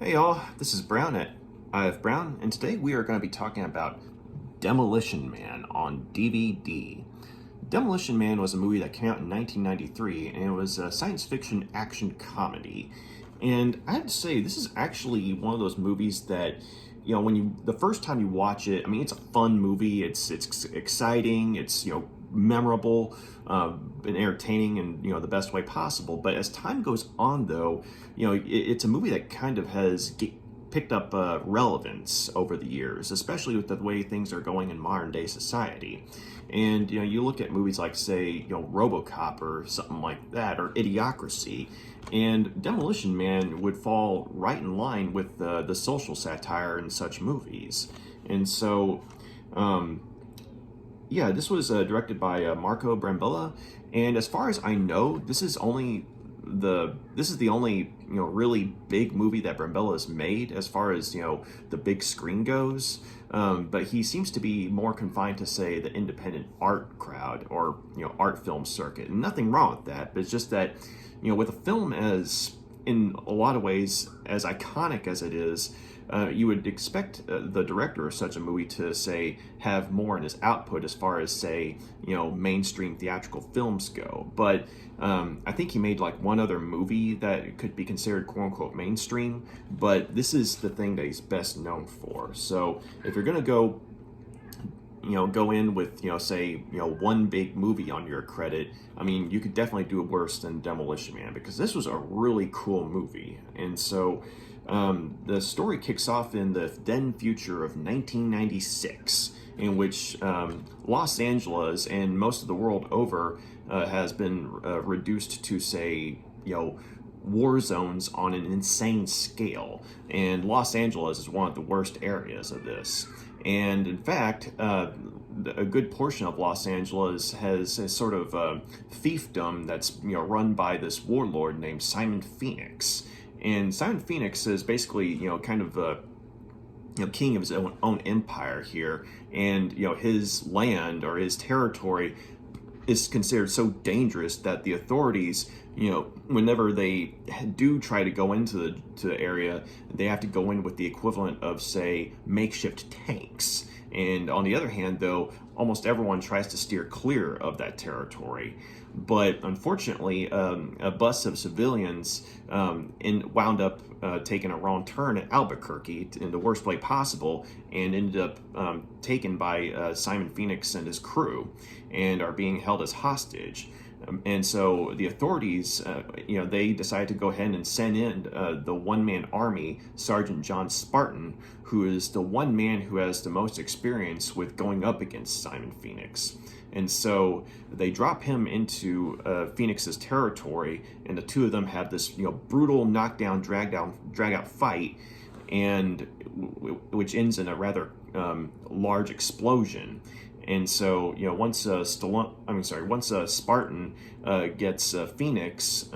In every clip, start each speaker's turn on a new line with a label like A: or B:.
A: Hey y'all, this is Brown at IF Brown, and today we are going to be talking about Demolition Man on DVD. Demolition Man was a movie that came out in 1993, and it was a science fiction action comedy. And I have to say, this is actually one of those movies that, the first time you watch it, I mean, it's a fun movie. It's exciting. It's memorable, and entertaining, and the best way possible. But as time goes on, though, it's a movie that kind of has picked up relevance over the years, especially with the way things are going in modern day society. And you look at movies like, say, RoboCop or something like that, or Idiocracy, and Demolition Man would fall right in line with the social satire in such movies. And so, yeah, this was directed by Marco Brambilla, and as far as I know, this is the only really big movie that Brambilla has made as far as the big screen goes. But he seems to be more confined to, say, the independent art crowd or art film circuit, and nothing wrong with that. But it's just that with a film as in a lot of ways as iconic as it is, you would expect the director of such a movie to, say, have more in his output as far as, say, mainstream theatrical films go. But I think he made like one other movie that could be considered quote-unquote mainstream, but this is the thing that he's best known for. So if you're gonna go in with, say, one big movie on your credit, I mean, you could definitely do worse than Demolition Man, because this was a really cool movie. And so the story kicks off in the then future of 1996, in which Los Angeles and most of the world over has been reduced to, say, war zones on an insane scale. And Los Angeles is one of the worst areas of this. And in fact, a good portion of Los Angeles has a sort of fiefdom that's run by this warlord named Simon Phoenix. And Simon Phoenix is basically kind of king of his own empire here, and his land or his territory is considered so dangerous that the authorities, whenever they do try to go into the area, they have to go in with the equivalent of, say, makeshift tanks. And on the other hand, though, almost everyone tries to steer clear of that territory. But unfortunately, a bus of civilians wound up taking a wrong turn at Albuquerque in the worst way possible, and ended up taken by Simon Phoenix and his crew, and are being held as hostage. And so the authorities, they decided to go ahead and send in the one-man army, Sergeant John Spartan, who is the one man who has the most experience with going up against Simon Phoenix. And so they drop him into Phoenix's territory, and the two of them have this, brutal knockdown, drag-out fight, and which ends in a rather large explosion. And so, once Spartan gets Phoenix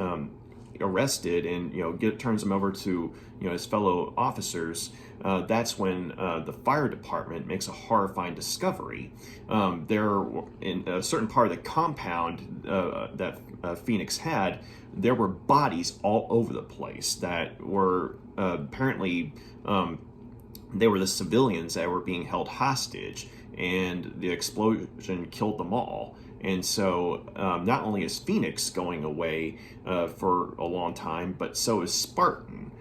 A: arrested and turns him over to his fellow officers, that's when the fire department makes a horrifying discovery. There, in a certain part of the compound that Phoenix had, there were bodies all over the place that were apparently they were the civilians that were being held hostage, and the explosion killed them all. And so not only is Phoenix going away for a long time, but so is Spartan,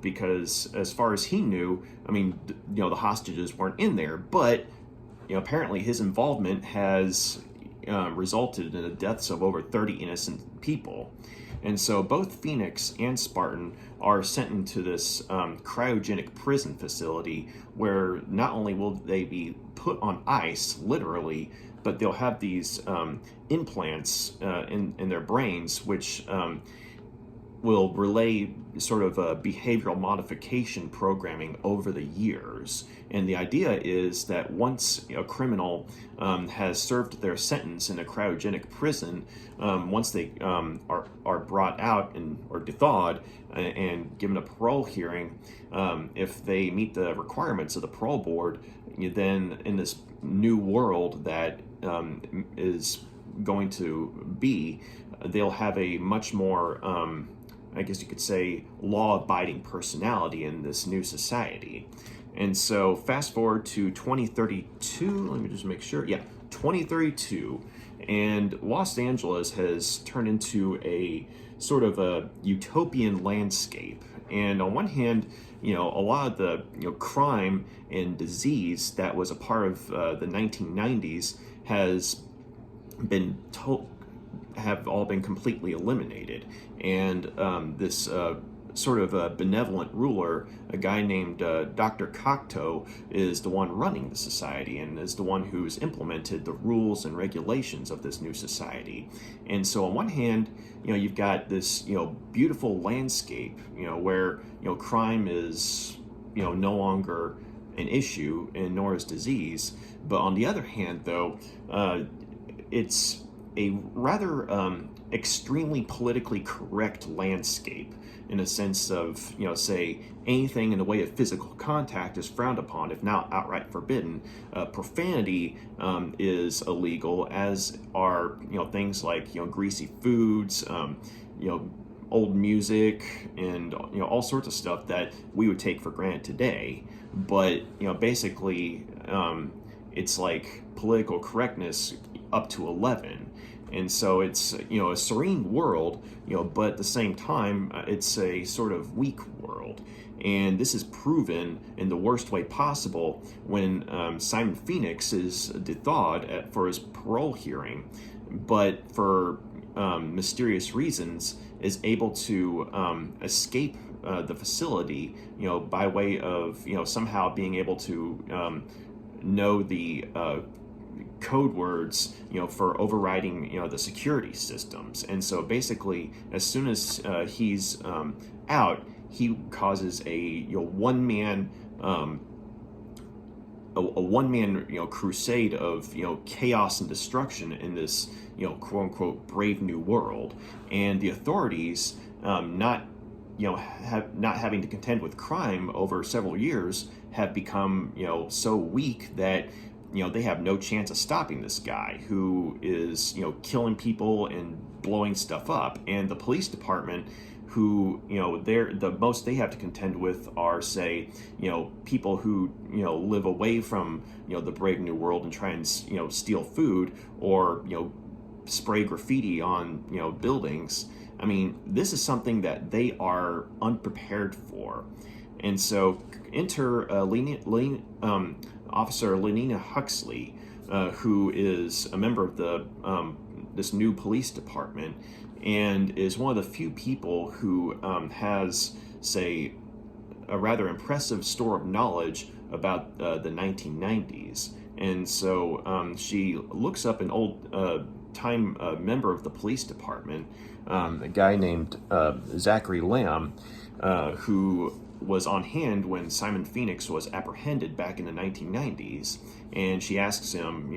A: because as far as he knew, I mean, the hostages weren't in there, but apparently his involvement has resulted in the deaths of over 30 innocent people. And so both Phoenix and Spartan are sent into this cryogenic prison facility, where not only will they be put on ice, literally, but they'll have these implants in their brains, which will relay sort of a behavioral modification programming over the years. And the idea is that once a criminal has served their sentence in a cryogenic prison, once they are brought out or thawed and given a parole hearing, if they meet the requirements of the parole board, then in this new world that is going to be, they'll have a much more I guess you could say, law-abiding personality in this new society. And so fast forward to 2032, let me just make sure, yeah, 2032, and Los Angeles has turned into a sort of a utopian landscape. And on one hand, a lot of the crime and disease that was a part of the 1990s has been have all been completely eliminated, and this sort of a benevolent ruler, a guy named Dr. Cocteau, is the one running the society and is the one who's implemented the rules and regulations of this new society. And so on one hand, you've got this beautiful landscape, where crime is no longer an issue, and nor is disease. But on the other hand, though, it's a rather extremely politically correct landscape, in a sense of, say, anything in the way of physical contact is frowned upon, if not outright forbidden. Profanity is illegal, as are, things like, greasy foods, old music, and, all sorts of stuff that we would take for granted today. But, basically, it's like political correctness up to 11. And so it's, a serene world, but at the same time, it's a sort of weak world. And this is proven in the worst way possible when Simon Phoenix is thawed for his parole hearing, but for mysterious reasons is able to escape the facility, by way of, somehow being able to know the code words, for overriding, the security systems. And so basically, as soon as he's out, he causes a one-man crusade of chaos and destruction in this quote unquote brave new world. And the authorities, not having to contend with crime over several years, have become so weak that they have no chance of stopping this guy who is, killing people and blowing stuff up. And the police department, who, the most they have to contend with are, say, people who, live away from, the brave new world and try and, steal food, or, spray graffiti on, buildings. I mean, this is something that they are unprepared for. And so enter Officer Lenina Huxley, who is a member of the this new police department, and is one of the few people who has, say, a rather impressive store of knowledge about the 1990s. And so she looks up an old time member of the police department, a guy named Zachary Lamb, who was on hand when Simon Phoenix was apprehended back in the 1990s, and she asks him,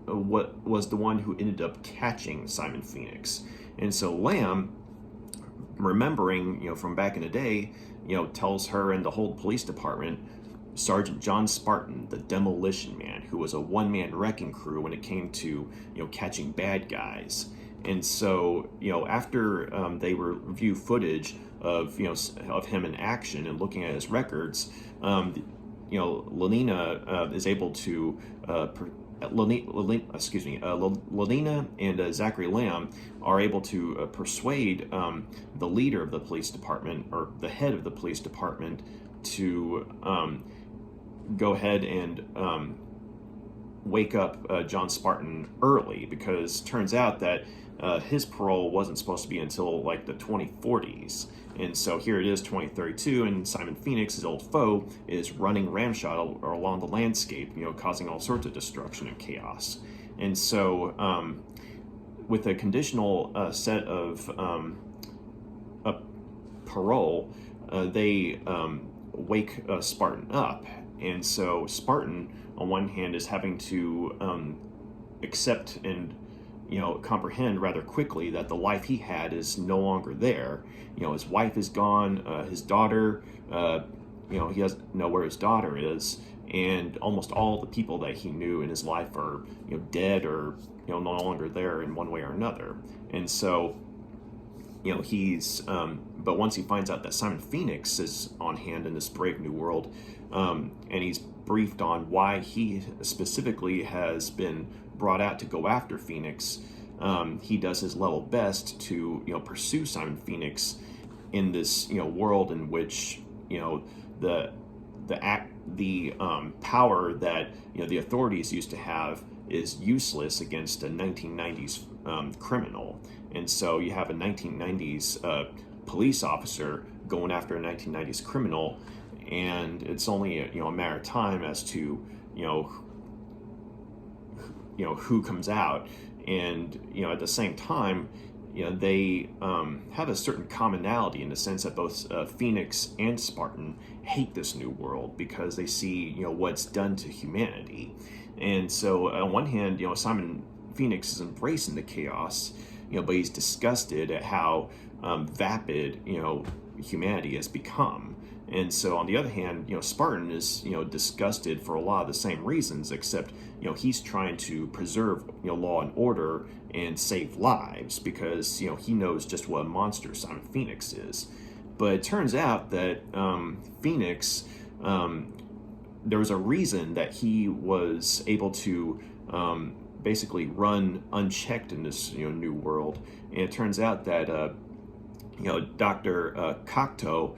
A: what was the one who ended up catching Simon Phoenix? And so Lamb, remembering, from back in the day, tells her and the whole police department, Sergeant John Spartan, the Demolition Man, who was a one-man wrecking crew when it came to, catching bad guys. And so, after they review footage of him in action and looking at his records, Lenina is able to Lenina and Zachary Lamb are able to persuade the leader of the police department, or the head of the police department, to go ahead and wake up John Spartan early, because turns out that his parole wasn't supposed to be until like the 2040s. And so here it is, 2032, and Simon Phoenix, his old foe, is running ramshot along the landscape, causing all sorts of destruction and chaos. And so with a conditional set of parole, they wake Spartan up. And so Spartan, on one hand, is having to accept and comprehend rather quickly that the life he had is no longer there. His wife is gone, his daughter, he doesn't know where his daughter is, and almost all the people that he knew in his life are, dead or, no longer there in one way or another. And so but once he finds out that Simon Phoenix is on hand in this brave new world, and he's briefed on why he specifically has been brought out to go after Phoenix, he does his level best to pursue Simon Phoenix in this world in which the power that the authorities used to have is useless against a 1990s criminal. And so you have a 1990s police officer going after a 1990s criminal, and it's only a matter of time as to who comes out. And at the same time, they have a certain commonality in the sense that both Phoenix and Spartan hate this new world because they see what's done to humanity. And so on one hand, Simon Phoenix is embracing the chaos, but he's disgusted at how vapid humanity has become. And so on the other hand, Spartan is disgusted for a lot of the same reasons, except he's trying to preserve law and order and save lives because he knows just what a monster Simon Phoenix is. But it turns out that Phoenix, there was a reason that he was able to basically run unchecked in this new world. And it turns out that Dr. Cocteau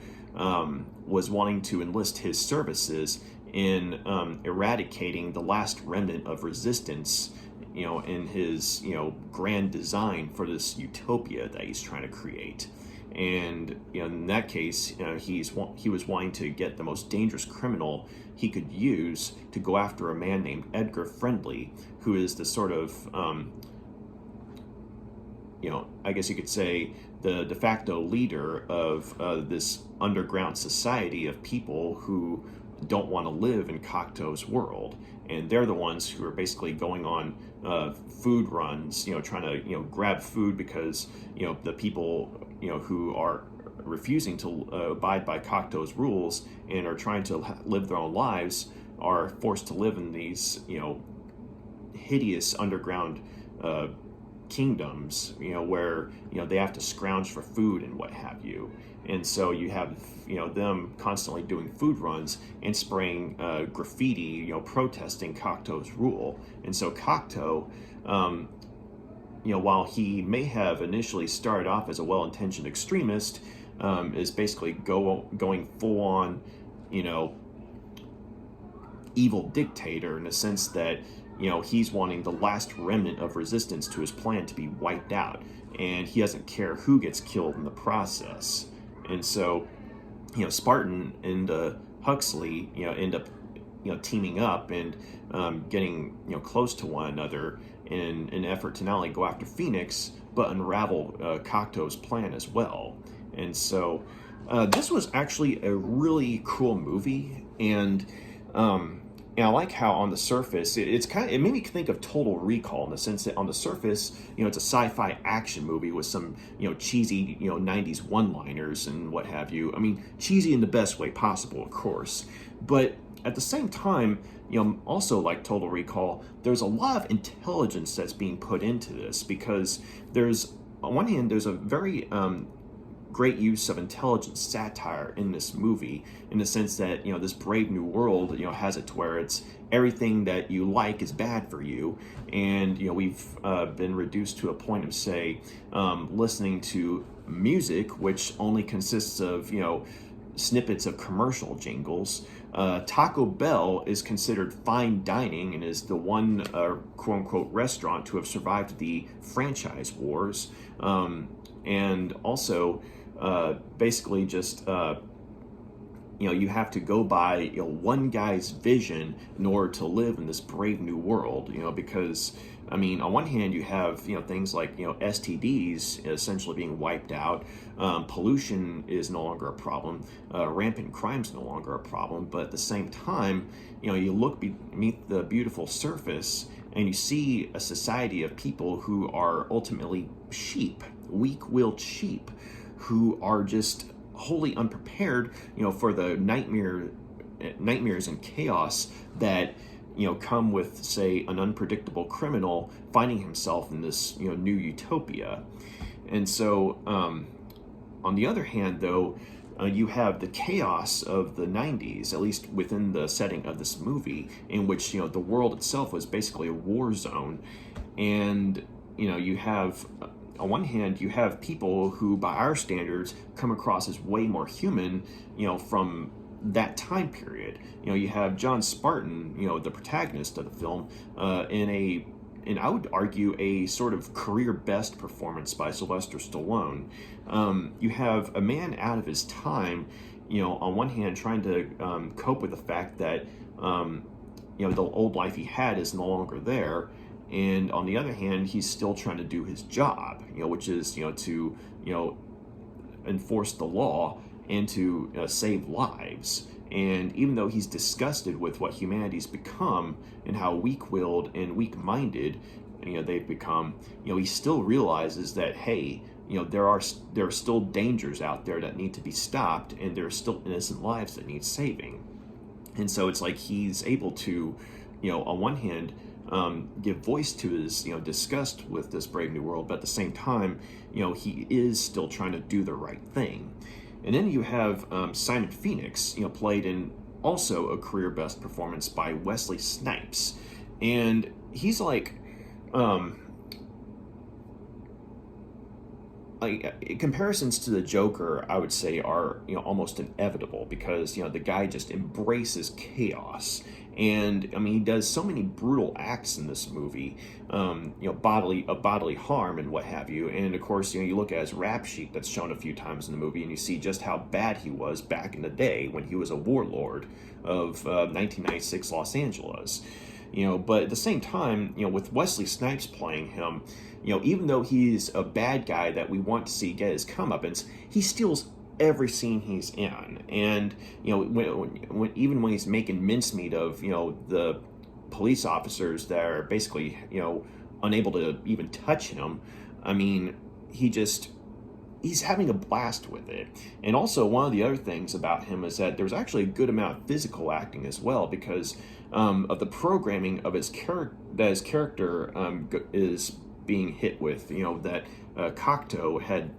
A: was wanting to enlist his services in eradicating the last remnant of resistance, in his grand design for this utopia that he's trying to create. And in that case, he was wanting to get the most dangerous criminal he could use to go after a man named Edgar Friendly, who is the sort of I guess you could say the de facto leader of this underground society of people who don't want to live in Cocteau's world. And they're the ones who are basically going on food runs, trying to grab food because the people who are refusing to abide by Cocteau's rules and are trying to live their own lives are forced to live in these hideous underground kingdoms, where they have to scrounge for food and what have you. And so you have them constantly doing food runs and spraying graffiti, protesting Cocteau's rule. And so Cocteau, while he may have initially started off as a well-intentioned extremist, is basically going full on evil dictator in the sense that he's wanting the last remnant of resistance to his plan to be wiped out, and he doesn't care who gets killed in the process. And so, Spartan and Huxley, end up, teaming up and getting, close to one another in an effort to not only go after Phoenix, but unravel Cocteau's plan as well. And so, this was actually a really cool movie, and I like how on the surface it made me think of Total Recall in the sense that on the surface it's a sci-fi action movie with some cheesy 90s one-liners and what have you. I mean, cheesy in the best way possible, of course, but at the same time, also like Total Recall, there's a lot of intelligence that's being put into this because there's on one hand there's a very great use of intelligent satire in this movie, in the sense that this brave new world has it to where it's everything that you like is bad for you, and we've been reduced to a point of say listening to music which only consists of snippets of commercial jingles. Taco Bell is considered fine dining and is the one quote-unquote restaurant to have survived the franchise wars, and also basically just you have to go by one guy's vision in order to live in this brave new world, because I mean, on one hand you have things like STDs essentially being wiped out, pollution is no longer a problem, rampant crime is no longer a problem, but at the same time you look beneath the beautiful surface and you see a society of people who are ultimately sheep, weak-willed sheep, who are just wholly unprepared, for the nightmares and chaos that come with, say, an unpredictable criminal finding himself in this new utopia. And so, on the other hand, though, you have the chaos of the 90s, at least within the setting of this movie, in which, the world itself was basically a war zone. And, you have, on one hand, you have people who, by our standards, come across as way more human, from that time period. You have John Spartan, the protagonist of the film, and I would argue a sort of career best performance by Sylvester Stallone. You have a man out of his time, on one hand trying to cope with the fact that, the old life he had is no longer there. And on the other hand, he's still trying to do his job, which is, to, enforce the law and to save lives. And even though he's disgusted with what humanity's become and how weak-willed and weak-minded, they've become, he still realizes that, hey, there are still dangers out there that need to be stopped, and there are still innocent lives that need saving. And so it's like he's able to, on one hand, give voice to his, disgust with this brave new world, but at the same time, he is still trying to do the right thing. And then you have Simon Phoenix, played in also a career best performance by Wesley Snipes. And he's like comparisons to the Joker, I would say, are almost inevitable, because the guy just embraces chaos. And I mean, he does so many brutal acts in this movie, bodily harm and what have you. And of course, you look at his rap sheet that's shown a few times in the movie, and you see just how bad he was back in the day when he was a warlord of 1996 Los Angeles. But at the same time, with Wesley Snipes playing him, even though he's a bad guy that we want to see get his comeuppance, he steals every scene he's in. And even when he's making mincemeat of the police officers that are basically unable to even touch him, I mean, he's having a blast with it. And also, one of the other things about him is that there's actually a good amount of physical acting as well, because of the programming of his character, that his character is being hit with, that Cocteau had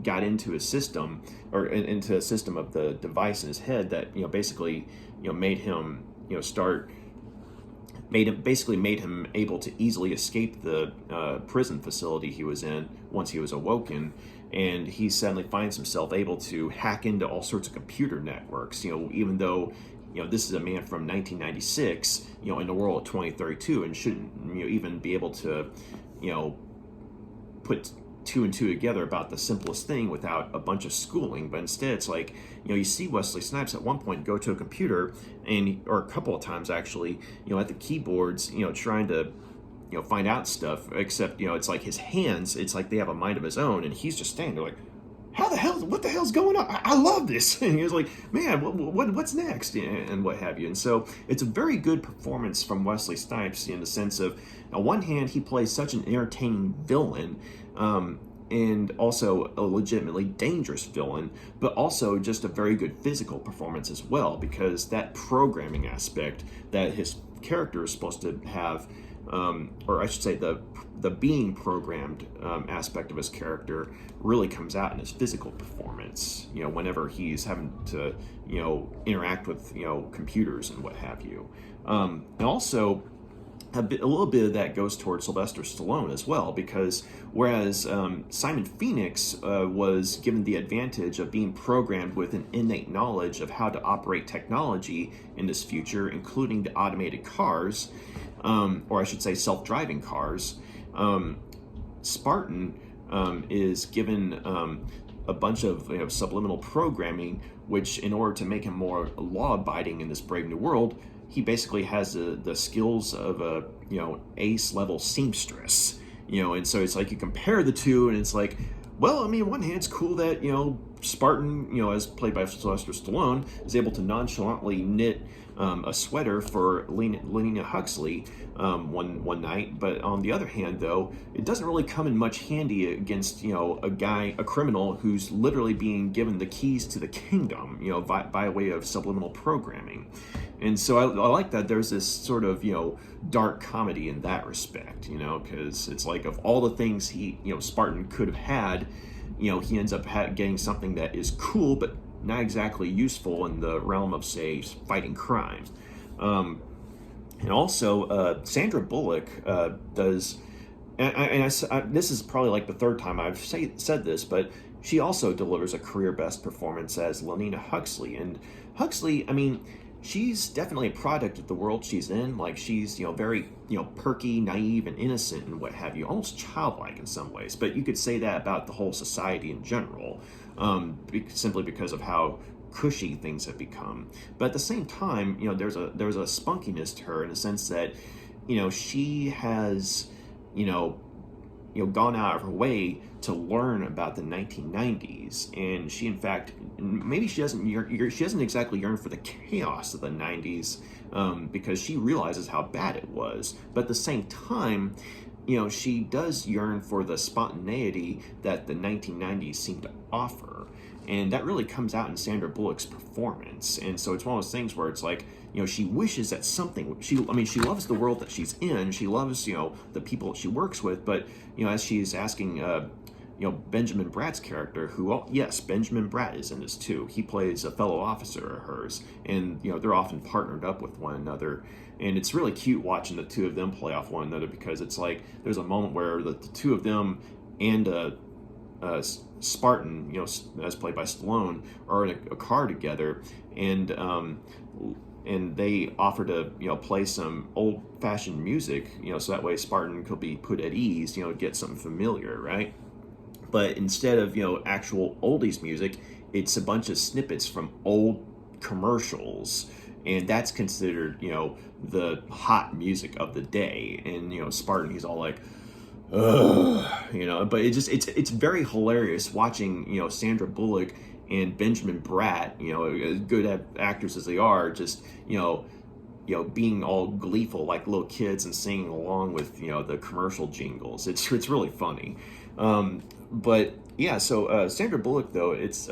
A: got into his system, or into a system of the device in his head that basically made him made him able to easily escape the prison facility he was in once he was awoken. And he suddenly finds himself able to hack into all sorts of computer networks, even though this is a man from 1996, in the world of 2032, and shouldn't even be able to put two and two together about the simplest thing without a bunch of schooling. But instead, it's like, you see Wesley Snipes at one point go to a computer, or a couple of times actually, at the keyboards, trying to find out stuff, except it's like his hands, it's like they have a mind of his own, and he's just standing there like, what the hell's going on? I love this. And he was like, man, what's next? And what have you. And so it's a very good performance from Wesley Snipes, in the sense of, on one hand, he plays such an entertaining villain, and also a legitimately dangerous villain, but also just a very good physical performance as well, because that programming aspect that his character is supposed to have, or I should say the being programmed aspect of his character really comes out in his physical performance, whenever he's having to, interact with, computers and what have you. And also, a little bit of that goes towards Sylvester Stallone as well, because whereas Simon Phoenix was given the advantage of being programmed with an innate knowledge of how to operate technology in this future, including the automated cars, or I should say self-driving cars, Spartan is given a bunch of subliminal programming, which, in order to make him more law-abiding in this brave new world, he basically has the skills of a ace level seamstress, and so it's like you compare the two, and it's like, well, I mean, on one hand, it's cool that Spartan, as played by Sylvester Stallone, is able to nonchalantly knit a sweater for Lenina Huxley one night. But on the other hand, though, it doesn't really come in much handy against a criminal who's literally being given the keys to the kingdom, by way of subliminal programming. And so I like that there's this sort of dark comedy in that respect, because it's like, of all the things Spartan could have had, he ends up getting something that is cool but not exactly useful in the realm of, say, fighting crime. And also, Sandra Bullock does, this is probably like the third time I've said this, but she also delivers a career best performance as Lenina Huxley. And Huxley, I mean, she's definitely a product of the world she's in. Like, she's, very, perky, naive, and innocent, and what have you, almost childlike in some ways. But you could say that about the whole society in general, simply because of how cushy things have become. But at the same time, there's a spunkiness to her in the sense that, she has, gone out of her way to learn about the 1990s, and she, in fact, maybe she doesn't exactly yearn for the chaos of the 90s, because she realizes how bad it was. But at the same time, she does yearn for the spontaneity that the 1990s seemed to offer. And that really comes out in Sandra Bullock's performance. And so it's one of those things where it's like, she wishes that something, she loves the world that she's in. She loves, the people that she works with. But, as she's asking, Benjamin Bratt's character, who, yes, Benjamin Bratt is in this too. He plays a fellow officer of hers. And, they're often partnered up with one another. And it's really cute watching the two of them play off one another, because it's like, there's a moment where the two of them and Spartan, as played by Stallone, are in a car together, and they offer to play some old-fashioned music, so that way Spartan could be put at ease, get something familiar, right? But instead of actual oldies music, it's a bunch of snippets from old commercials, and that's considered the hot music of the day. And Spartan, he's all like, but it's very hilarious watching Sandra Bullock and Benjamin Bratt, as good actors as they are, just being all gleeful like little kids and singing along with the commercial jingles. It's really funny. But yeah, so Sandra Bullock, though, it's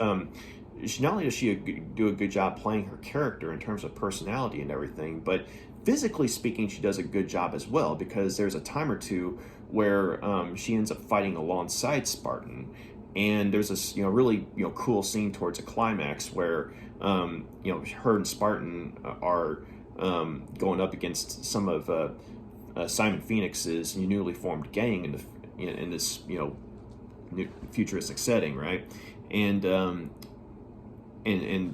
A: she, not only does she do a good job playing her character in terms of personality and everything, but physically speaking, she does a good job as well, because there's a time or two where she ends up fighting alongside Spartan, and there's this really cool scene towards a climax where her and Spartan are going up against some of Simon Phoenix's newly formed gang in this new futuristic setting, right? And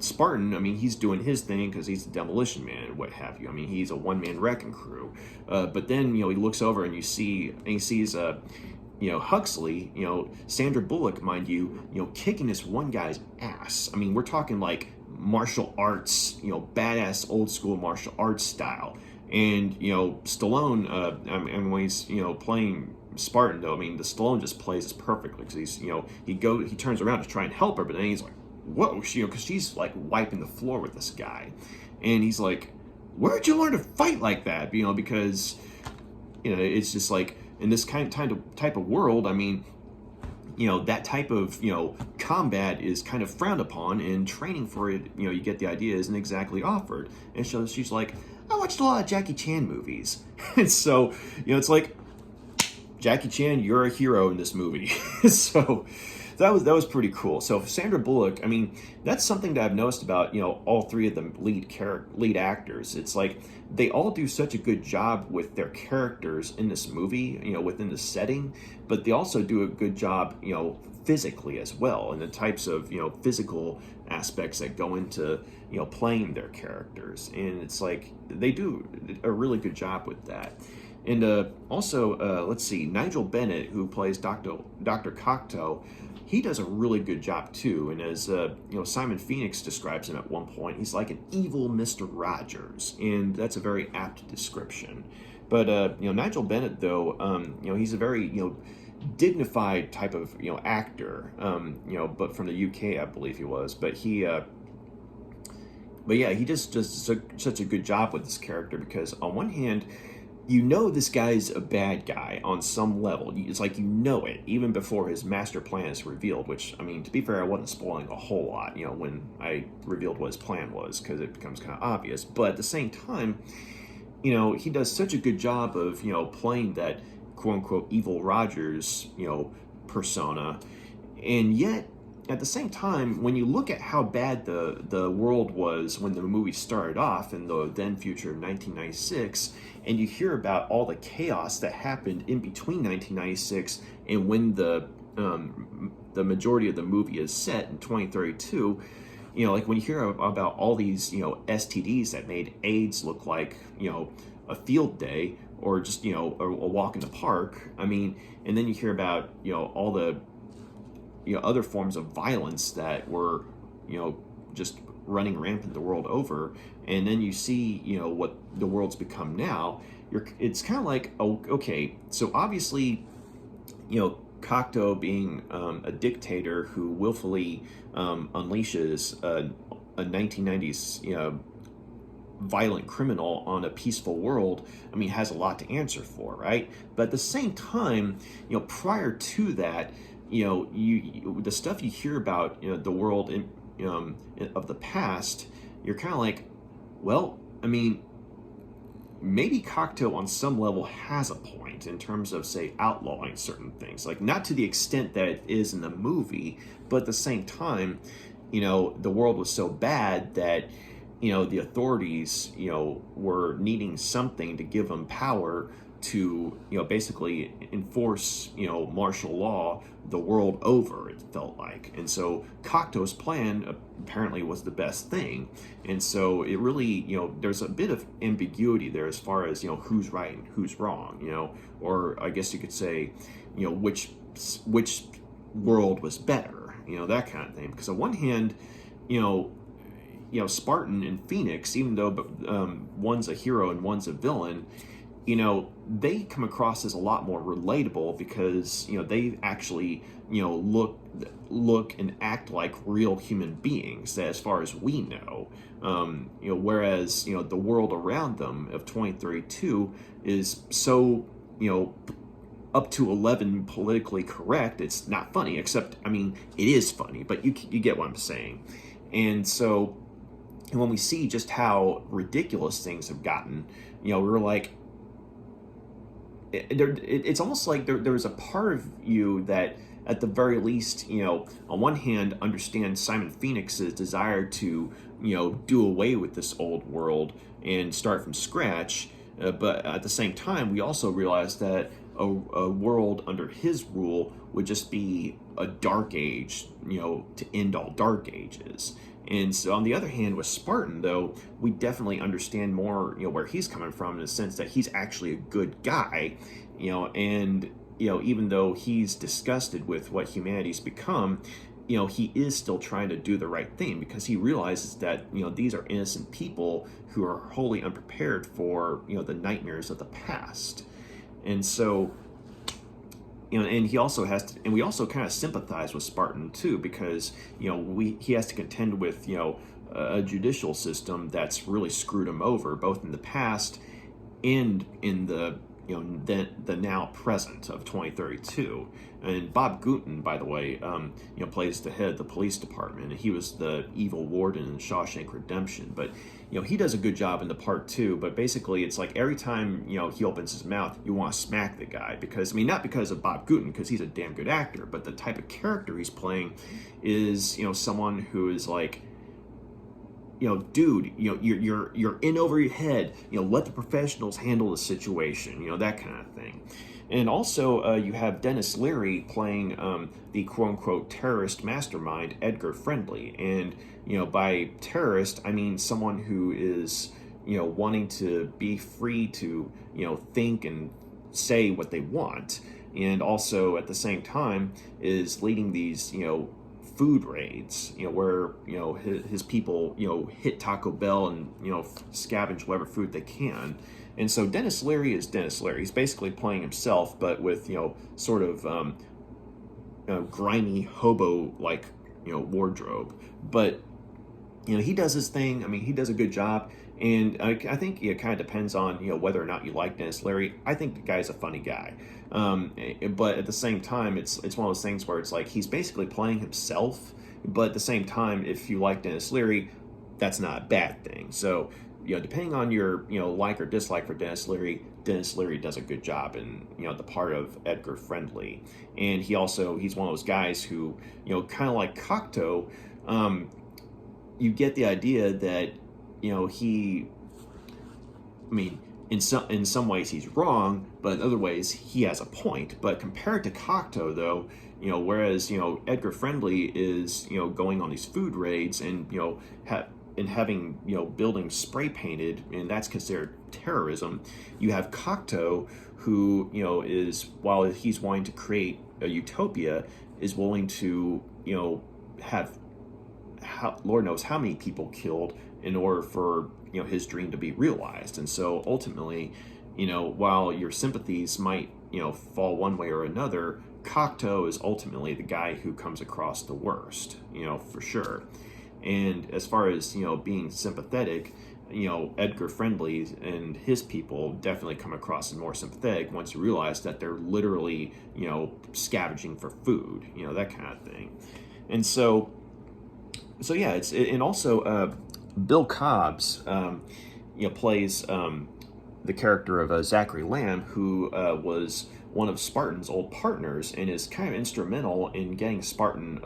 A: Spartan, I mean, he's doing his thing because he's a demolition man and what have you. I mean, he's a one-man wrecking crew. But then, he looks over and he sees Huxley, Sandra Bullock, mind you, kicking this one guy's ass. I mean, we're talking like martial arts, badass old school martial arts style. And, Stallone, and when he's, playing Spartan, though, I mean, the Stallone just plays this perfectly, because he's, he turns around to try and help her, but then he's like, whoa, because she's like wiping the floor with this guy, and he's like, where'd you learn to fight like that? Because it's just like, in this type of world, I mean, that type of combat is kind of frowned upon, and training for it, you get the idea, isn't exactly offered. And so she's like, I watched a lot of Jackie Chan movies. And so it's like, Jackie Chan, you're a hero in this movie. So that was pretty cool. So Sandra Bullock, I mean, that's something that I've noticed about all three of the lead actors. It's like they all do such a good job with their characters in this movie, within the setting, but they also do a good job, physically as well, and the types of physical aspects that go into playing their characters. And it's like they do a really good job with that. And also, let's see, Nigel Bennett, who plays Dr. Cocteau, he does a really good job too. And as Simon Phoenix describes him at one point, he's like an evil Mr. Rogers, and that's a very apt description. But Nigel Bennett, though, he's a very dignified type of actor, but from the UK, I believe he was. But yeah, he just does such a good job with this character because on one hand, this guy's a bad guy on some level. It's like it even before his master plan is revealed. Which, I mean, to be fair, I wasn't spoiling a whole lot, when I revealed what his plan was, because it becomes kind of obvious. But at the same time, he does such a good job of playing that quote unquote evil Rogers persona, and yet at the same time, when you look at how bad the world was when the movie started off in the then future of 1996, and you hear about all the chaos that happened in between 1996 and when the majority of the movie is set in 2032, like when you hear about all these STDs that made AIDS look like a field day or just a walk in the park. I mean, and then you hear about all the other forms of violence that were, just running rampant the world over, and then you see, what the world's become now. It's kind of like, oh, okay, so obviously, Cocteau being a dictator who willfully unleashes a 1990s, violent criminal on a peaceful world, I mean, has a lot to answer for, right? But at the same time, prior to that, the stuff you hear about the world of the past, you're kind of like, well, I mean, maybe Cocteau on some level has a point in terms of, say, outlawing certain things, like not to the extent that it is in the movie, but at the same time, the world was so bad that the authorities were needing something to give them power to basically enforce martial law the world over, it felt like. And so Cocteau's plan apparently was the best thing, and so it really there's a bit of ambiguity there as far as who's right and who's wrong, or I guess you could say which world was better, that kind of thing. Because on one hand, Spartan and Phoenix, even though one's a hero and one's a villain, they come across as a lot more relatable because they actually look and act like real human beings, as far as we know. Whereas the world around them of 2032 is so up to 11 politically correct. It's not funny, except, I mean, it is funny, but you get what I'm saying. And so when we see just how ridiculous things have gotten, we're like, it's almost like there's a part of you that, at the very least, on one hand, understands Simon Phoenix's desire to, do away with this old world and start from scratch. But at the same time, we also realize that a world under his rule would just be a dark age, to end all dark ages. And so, on the other hand, with Spartan, though, we definitely understand more, where he's coming from, in the sense that he's actually a good guy, and, even though he's disgusted with what humanity's become, he is still trying to do the right thing, because he realizes that, these are innocent people who are wholly unprepared for, the nightmares of the past. And so, and he also has to, and we also kind of sympathize with Spartan too, because he has to contend with a judicial system that's really screwed him over, both in the past and in the the now present of 2032. And Bob Gooten, by the way, plays the head of the police department, and he was the evil warden in Shawshank Redemption. But he does a good job in the part too. But basically, it's like every time he opens his mouth, you want to smack the guy, because not because of Bob Gooten, because he's a damn good actor, but the type of character he's playing is someone who is like, dude, you're in over your head. Let the professionals handle the situation. That kind of thing. And also, you have Dennis Leary playing the quote-unquote terrorist mastermind, Edgar Friendly. And, by terrorist, I mean someone who is, wanting to be free to, think and say what they want. And also, at the same time, is leading these, food raids, where, his people, hit Taco Bell and, scavenge whatever food they can. And so Dennis Leary is Dennis Leary. He's basically playing himself, but with, sort of grimy hobo like, wardrobe. But he does his thing. I mean, he does a good job. And I think it kind of depends on, whether or not you like Dennis Leary. I think the guy's a funny guy. But at the same time, it's one of those things where it's like he's basically playing himself. But at the same time, if you like Dennis Leary, that's not a bad thing. So, depending on your, like or dislike for Dennis Leary does a good job in, the part of Edgar Friendly. And he's one of those guys who, kind of like Cocteau, you get the idea that, in some ways he's wrong, but in other ways he has a point. But compared to Cocteau, though, whereas, Edgar Friendly is, going on these food raids and, having, buildings spray painted, and that's considered terrorism. You have Cocteau, who, is, while he's wanting to create a utopia, is willing to, have Lord knows how many people killed in order for, his dream to be realized. And so ultimately, while your sympathies might, fall one way or another, Cocteau is ultimately the guy who comes across the worst, for sure. And as far as, being sympathetic, Edgar Friendly and his people definitely come across as more sympathetic once you realize that they're literally, scavenging for food, that kind of thing. And so yeah, and also Bill Cobbs, plays the character of Zachary Lamb, who was one of Spartan's old partners and is kind of instrumental in getting Spartan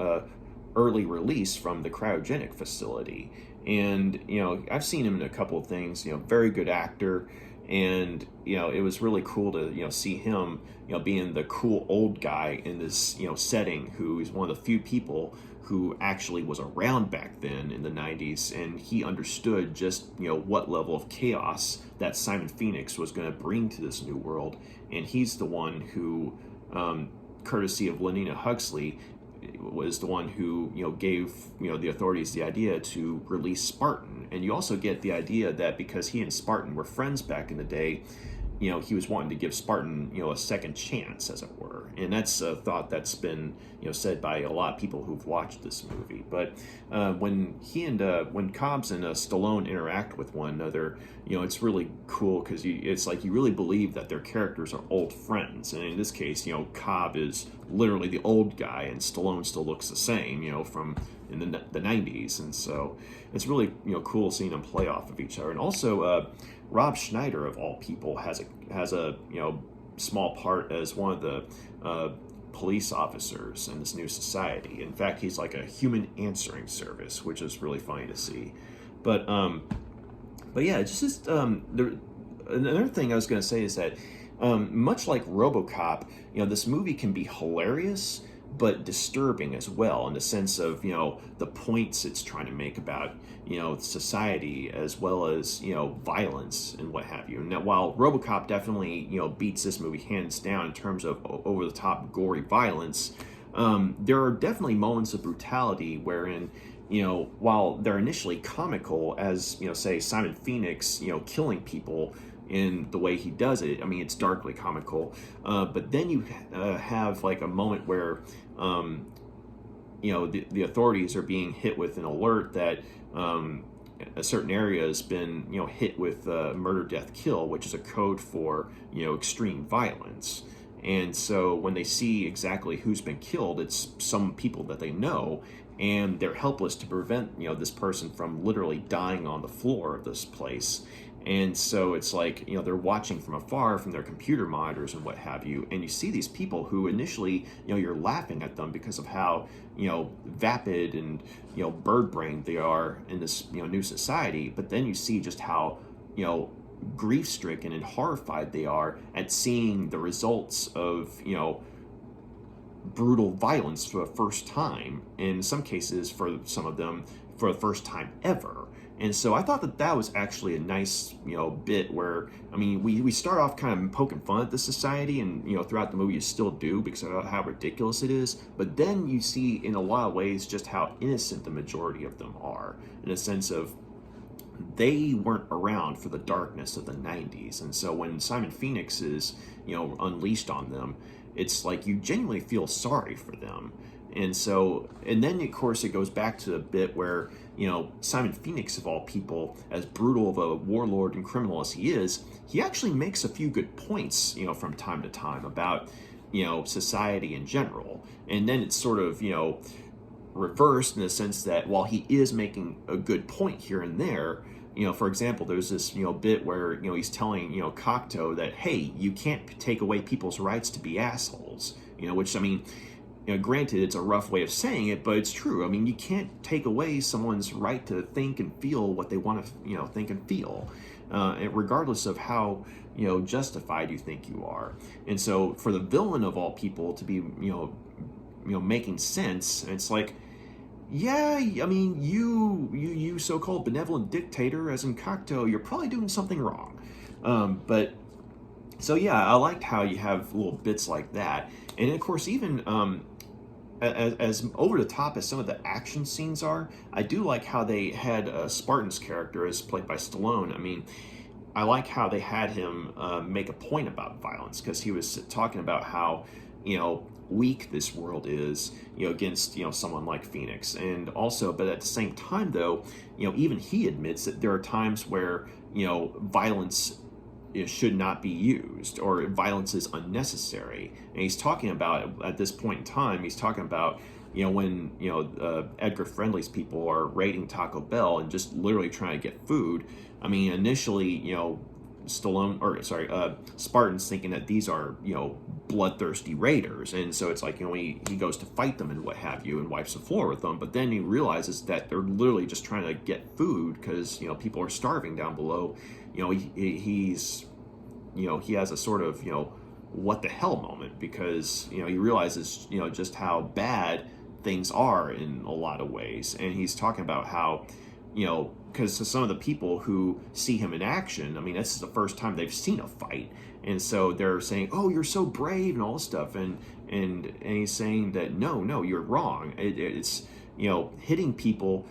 A: early release from the cryogenic facility. And I've seen him in a couple of things. Very good actor, and it was really cool to see him being the cool old guy in this setting, who is one of the few people who actually was around back then in the 90s, and he understood just what level of chaos that Simon Phoenix was going to bring to this new world. And he's the one who, courtesy of Lenina Huxley, was the one who gave the authorities the idea to release Spartan. And you also get the idea that because he and Spartan were friends back in the day, he was wanting to give Spartan a second chance, as it were. And that's a thought that's been said by a lot of people who've watched this movie. But when Cobbs and Stallone interact with one another, it's really cool, because it's like you really believe that their characters are old friends. And in this case, Cobb is literally the old guy, and Stallone still looks the same, from in the 90s. And so it's really cool seeing them play off of each other. And also Rob Schneider, of all people, has a small part as one of the police officers in this new society. In fact, he's like a human answering service, which is really funny to see. But yeah, it's just another thing I was going to say is that much like RoboCop, this movie can be hilarious but disturbing as well, in the sense of the points it's trying to make about society, as well as violence and what have you. Now, while RoboCop definitely beats this movie hands down in terms of over the top gory violence, there are definitely moments of brutality wherein while they're initially comical, as say Simon Phoenix killing people in the way he does it, I mean, it's darkly comical, but then you have like a moment where the authorities are being hit with an alert that a certain area has been hit with murder, death, kill, which is a code for extreme violence. And so when they see exactly who's been killed, it's some people that they know, and they're helpless to prevent this person from literally dying on the floor of this place. And so it's like, they're watching from afar from their computer monitors and what have you. And you see these people who initially, you're laughing at them because of how, vapid and, bird-brained they are in this, new society. But then you see just how, grief-stricken and horrified they are at seeing the results of, brutal violence for the first time. In some cases, for some of them, for the first time ever. And so I thought that was actually a nice, bit where, I mean, we start off kind of poking fun at the society, and, throughout the movie you still do because of how ridiculous it is. But then you see in a lot of ways just how innocent the majority of them are, in a sense of, they weren't around for the darkness of the 90s. And so when Simon Phoenix is, unleashed on them, it's like you genuinely feel sorry for them. And so, and then of course it goes back to a bit where, Simon Phoenix, of all people, as brutal of a warlord and criminal as he is, he actually makes a few good points, from time to time about, society in general. And then it's sort of, reversed in the sense that while he is making a good point here and there, for example, there's this, bit where, he's telling, Cocteau that, hey, you can't take away people's rights to be assholes, which, I mean, granted, it's a rough way of saying it, but it's true. I mean, you can't take away someone's right to think and feel what they want to, think and feel, regardless of how, justified you think you are. And so for the villain of all people to be, making sense, it's like, yeah, I mean, you so-called benevolent dictator, as in Cocteau, you're probably doing something wrong. But so yeah, I liked how you have little bits like that, and of course, even as over the top as some of the action scenes are, I do like how they had Spartan's character, as played by Stallone. I mean, I like how they had him make a point about violence, because he was talking about how, weak this world is, against, someone like Phoenix. And also, but at the same time, though, even he admits that there are times where, violence should not be used, or violence is unnecessary. And he's talking about, at this point in time, he's talking about, when, Edgar Friendly's people are raiding Taco Bell and just literally trying to get food. I mean, initially, Spartan's thinking that these are, bloodthirsty raiders, and so it's like, he goes to fight them and what have you, and wipes the floor with them, but then he realizes that they're literally just trying to get food because, people are starving down below. He has a sort of, what the hell moment, because, he realizes, just how bad things are in a lot of ways. And he's talking about how, because some of the people who see him in action, I mean, this is the first time they've seen a fight, and so they're saying, "Oh, you're so brave," and all this stuff, and he's saying that no, you're wrong. It's hitting people,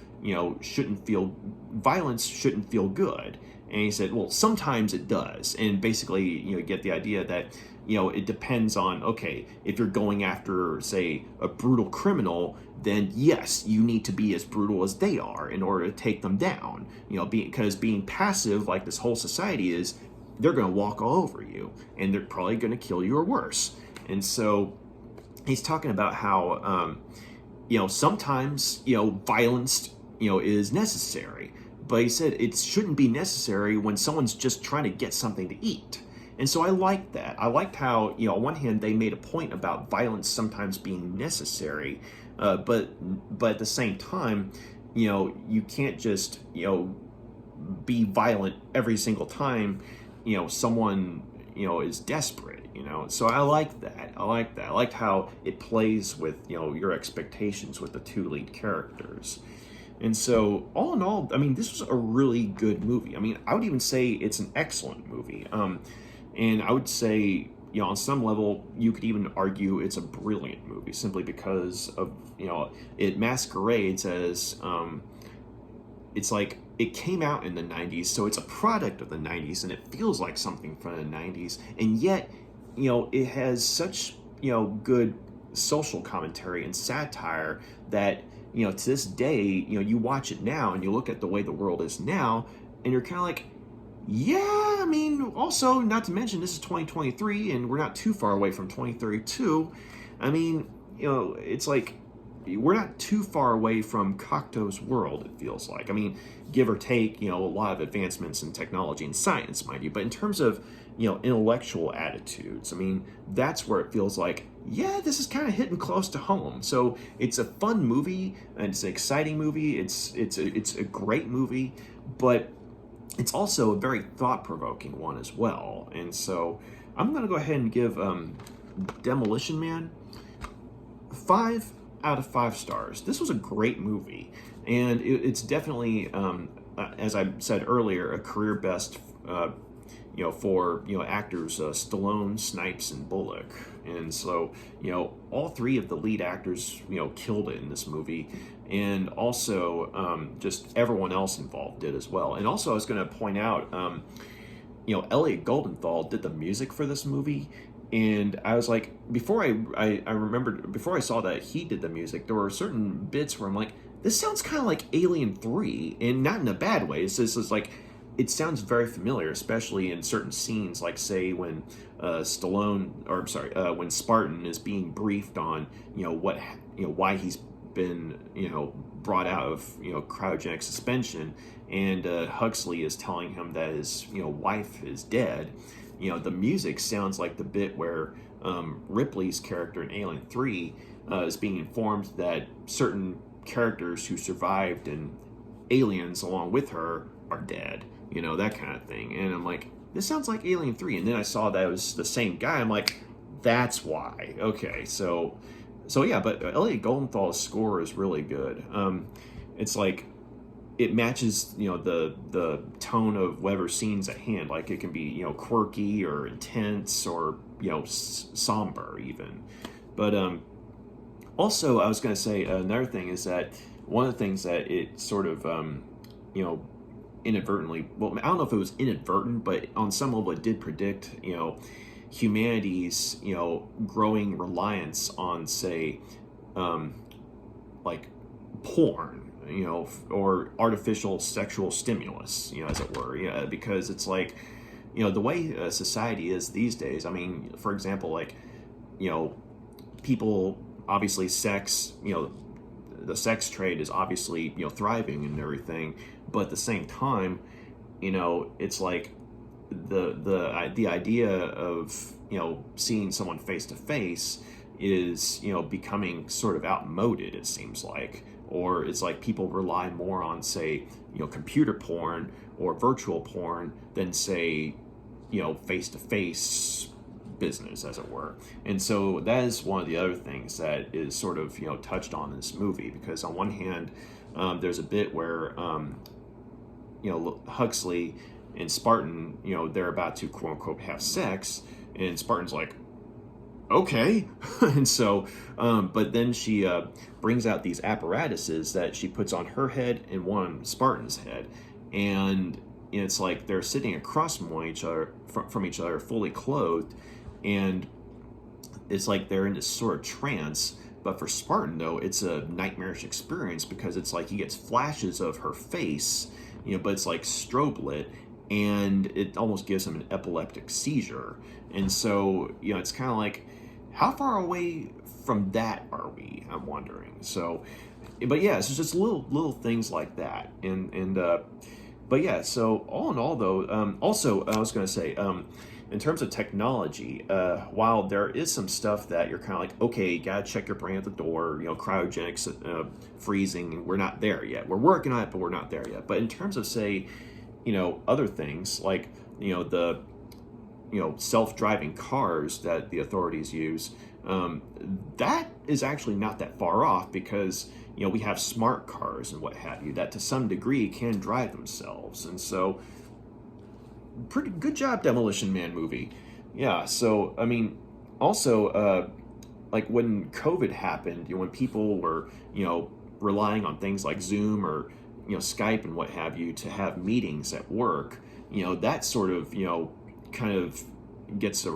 A: violence shouldn't feel good. And he said, well, sometimes it does, and basically, you get the idea that, it depends on, okay, if you're going after, say, a brutal criminal, then yes, you need to be as brutal as they are in order to take them down. Because being passive, like this whole society is, they're going to walk all over you, and they're probably going to kill you or worse. And so he's talking about how, sometimes, violence, is necessary. But he said it shouldn't be necessary when someone's just trying to get something to eat. And so I liked that. I liked how, on one hand, they made a point about violence sometimes being necessary, but at the same time, you can't just, be violent every single time, someone, is desperate, So I like that. I liked how it plays with, your expectations with the two lead characters. And so, all in all, I mean, this was a really good movie. I mean, I would even say it's an excellent movie. And I would say, on some level, you could even argue it's a brilliant movie, simply because of, it masquerades as, it's like, it came out in the 90s, so it's a product of the 90s, and it feels like something from the 90s, and yet, it has such, good social commentary and satire that, to this day, you watch it now and you look at the way the world is now, and you're kind of like, yeah, I mean, also, not to mention, this is 2023, and we're not too far away from 2032. I mean, it's like, we're not too far away from Cocteau's world, it feels like. I mean, give or take, a lot of advancements in technology and science, mind you, but in terms of, intellectual attitudes, I mean, that's where it feels like, yeah, this is kind of hitting close to home. So it's a fun movie, and it's an exciting movie, it's a great movie, but it's also a very thought-provoking one as well. And so I'm going to go ahead and give Demolition Man 5 out of 5 stars. This was a great movie, and it's definitely, as I said earlier, a career best, for actors Stallone, Snipes, and Bullock. And so all three of the lead actors killed it in this movie, and also just everyone else involved did as well. And also I was going to point out, Elliot Goldenthal did the music for this movie. And I was like, before I remembered, before I saw that he did the music, there were certain bits where I'm like, this sounds kind of like Alien 3, and not in a bad way. It's like, it sounds very familiar, especially in certain scenes, like say when when Spartan is being briefed on, why he's been, brought out of, cryogenic suspension, and Huxley is telling him that his, wife is dead. The music sounds like the bit where Ripley's character in Alien 3 is being informed that certain characters who survived in Aliens along with her are dead, that kind of thing. And I'm like, this sounds like Alien 3. And then I saw that it was the same guy. I'm like, that's why. Okay, so yeah, but Elliot Goldenthal's score is really good. It's like, it matches, the tone of whatever scene's at hand. Like, it can be, quirky or intense or, somber even. But also, I was going to say another thing is that one of the things that it sort of, inadvertently, well, I don't know if it was inadvertent, but on some level it did predict, humanity's, growing reliance on, say, like porn, or artificial sexual stimulus, as it were. Yeah, because it's like, the way society is these days. I mean, for example, like, people, obviously sex, the sex trade is obviously, thriving and everything, but at the same time, it's like the idea of, seeing someone face to face is, becoming sort of outmoded, it seems like. Or it's like people rely more on, say, computer porn or virtual porn than, say, face-to-face business, as it were. And so that is one of the other things that is sort of, touched on in this movie, because on one hand, there's a bit where, Huxley and Spartan, they're about to, quote-unquote, have sex, and Spartan's like, okay. And so, but then she brings out these apparatuses that she puts on her head and one on Spartan's head. And it's like they're sitting across from each other, fully clothed. And it's like they're in this sort of trance. But for Spartan, though, it's a nightmarish experience, because it's like he gets flashes of her face, but it's like strobe lit. And it almost gives him an epileptic seizure. And so, it's kind of like, how far away from that are we? I'm wondering. So, but yeah, it's just little things like that. But yeah, so all in all, though, also I was going to say, in terms of technology, while there is some stuff that you're kind of like, okay, you gotta check your brain at the door, cryogenics, freezing, we're not there yet. We're working on it, but we're not there yet. But in terms of, say, other things like, the self-driving cars that the authorities use, that is actually not that far off, because we have smart cars and what have you that to some degree can drive themselves. And so, pretty good job, Demolition Man movie. Yeah, so I mean, also like when COVID happened, when people were relying on things like Zoom or Skype and what have you to have meetings at work, that sort of kind of gets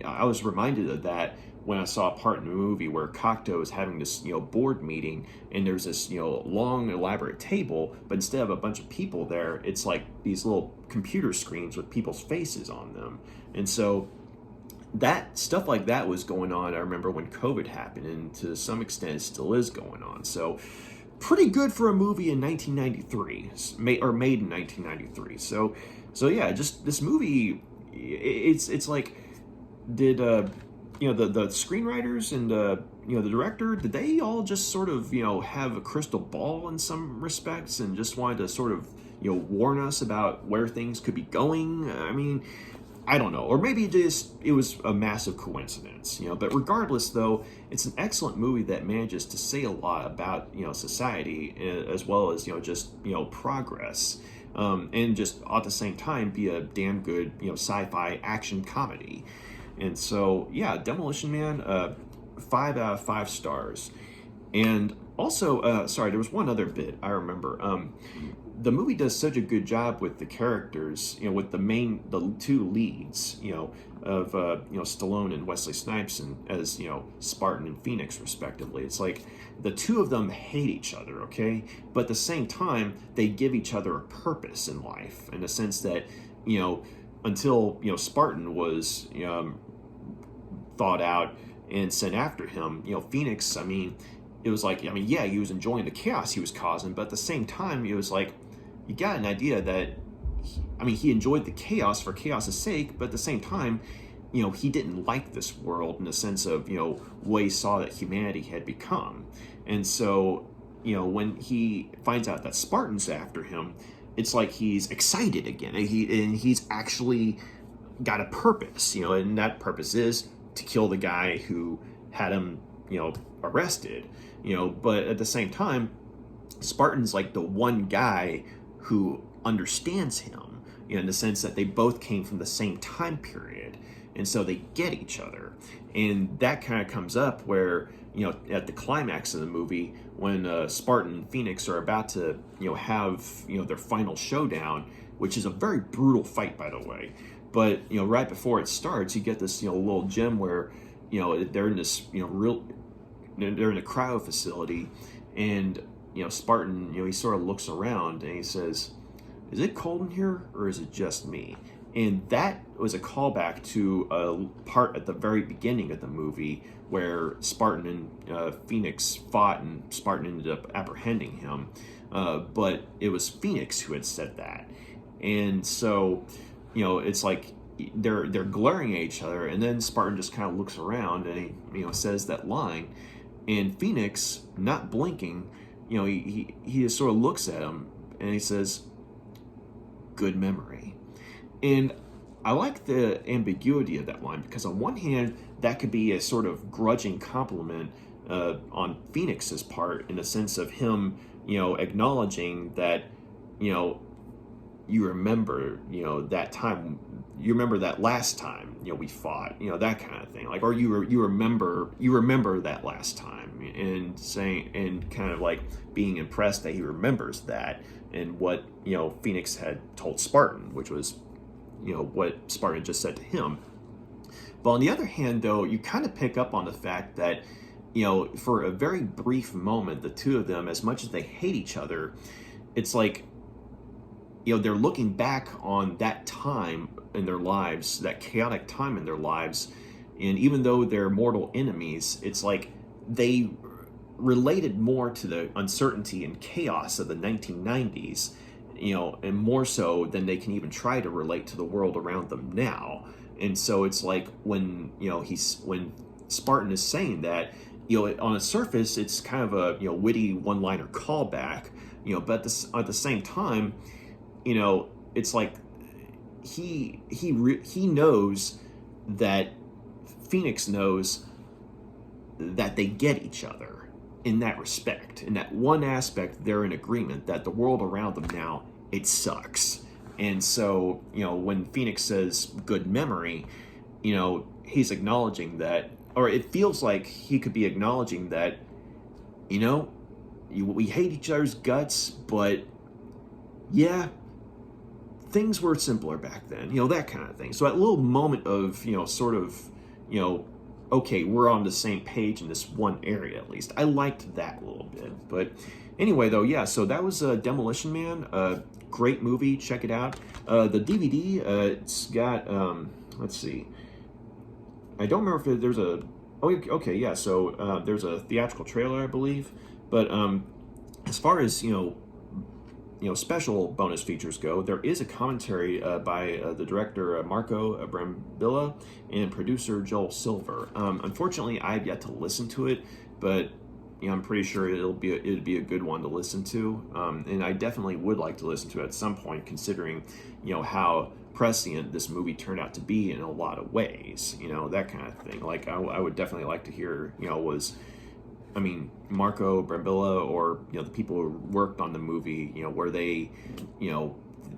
A: I was reminded of that when I saw a part in the movie where Cocteau is having this board meeting, and there's this long elaborate table, but instead of a bunch of people there, it's like these little computer screens with people's faces on them. And so that stuff like that was going on, I remember, when COVID happened, and to some extent it still is going on. So pretty good for a movie in 1993, or made in 1993. So yeah, just this movie, it's like, did the screenwriters and the director, did they all just sort of have a crystal ball in some respects and just wanted to sort of warn us about where things could be going? I mean, I don't know, or maybe it was a massive coincidence, But regardless, though, it's an excellent movie that manages to say a lot about society, as well as just progress, and just at the same time be a damn good sci-fi action comedy. And so yeah, Demolition Man, 5 out of 5 stars. And also, sorry, there was one other bit I remember. The movie does such a good job with the characters, with the two leads, of Stallone and Wesley Snipes, and as Spartan and Phoenix respectively. It's like the two of them hate each other, okay, but at the same time they give each other a purpose in life, in the sense that until Spartan was thought out and sent after him, Phoenix, I mean, it was like, yeah, he was enjoying the chaos he was causing, but at the same time, it was like, you got an idea that, he enjoyed the chaos for chaos's sake, but at the same time, he didn't like this world in the sense of, what he saw that humanity had become. And so, when he finds out that Spartan's after him, it's like he's excited again, and he's actually got a purpose, and that purpose is to kill the guy who had him, arrested, but at the same time, Spartan's like the one guy who understands him, in the sense that they both came from the same time period, and so they get each other. And that kind of comes up where, at the climax of the movie, when Spartan and Phoenix are about to, have, their final showdown, which is a very brutal fight, by the way. But, right before it starts, you get this, little gem where, they're in this, they're in a cryo facility, and Spartan, he sort of looks around and he says, "Is it cold in here, or is it just me?" And that was a callback to a part at the very beginning of the movie where Spartan and Phoenix fought, and Spartan ended up apprehending him. But it was Phoenix who had said that. And so, it's like they're glaring at each other, and then Spartan just kind of looks around and he says that line, and Phoenix, not blinking, he just sort of looks at him and he says, "Good memory." And I like the ambiguity of that line, because on one hand, that could be a sort of grudging compliment on Phoenix's part, in the sense of him, acknowledging that, you remember, that time, you remember that last time, we fought, that kind of thing, like, or you remember that last time, and saying, and kind of like being impressed that he remembers that, and what, Phoenix had told Spartan, which was, what Spartan just said to him. But on the other hand, though, you kind of pick up on the fact that, for a very brief moment, the two of them, as much as they hate each other, it's like, they're looking back on that time in their lives, that chaotic time in their lives, and even though they're mortal enemies, it's like they related more to the uncertainty and chaos of the 1990s, and more so than they can even try to relate to the world around them now. And so it's like when, when Spartan is saying that, on a surface, it's kind of a, witty one-liner callback, but at the same time, it's like he knows that Phoenix knows that they get each other in that respect. In that one aspect, they're in agreement that the world around them now, it sucks. And so, when Phoenix says "good memory," he's acknowledging that, or it feels like he could be acknowledging that, we hate each other's guts, but yeah, things were simpler back then, that kind of thing. So that little moment of, sort of, okay, we're on the same page in this one area, at least. I liked that a little bit. But anyway, though, yeah, so that was Demolition Man. Great movie. Check it out. The DVD, it's got, let's see. I don't remember if there's a, oh, okay, yeah, so there's a theatrical trailer, I believe. But as far as, special bonus features go, there is a commentary by the director Marco Brambilla and producer Joel Silver. Unfortunately, I've yet to listen to it, but I'm pretty sure it'd be a good one to listen to, and I definitely would like to listen to it at some point, considering how prescient this movie turned out to be in a lot of ways, that kind of thing. Like I would definitely like to hear, Marco Brambilla, or the people who worked on the movie, were they,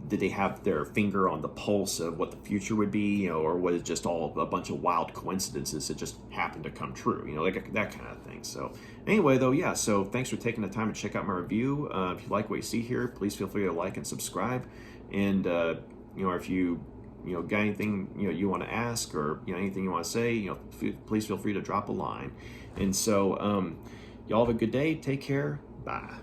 A: did they have their finger on the pulse of what the future would be, or was it just all a bunch of wild coincidences that just happened to come true, like that kind of thing. So anyway, though, yeah, so thanks for taking the time to check out my review. If you like what you see here, please feel free to like and subscribe. And, if you, got anything, you want to ask, or, anything you want to say, please feel free to drop a line. And so, y'all have a good day. Take care. Bye.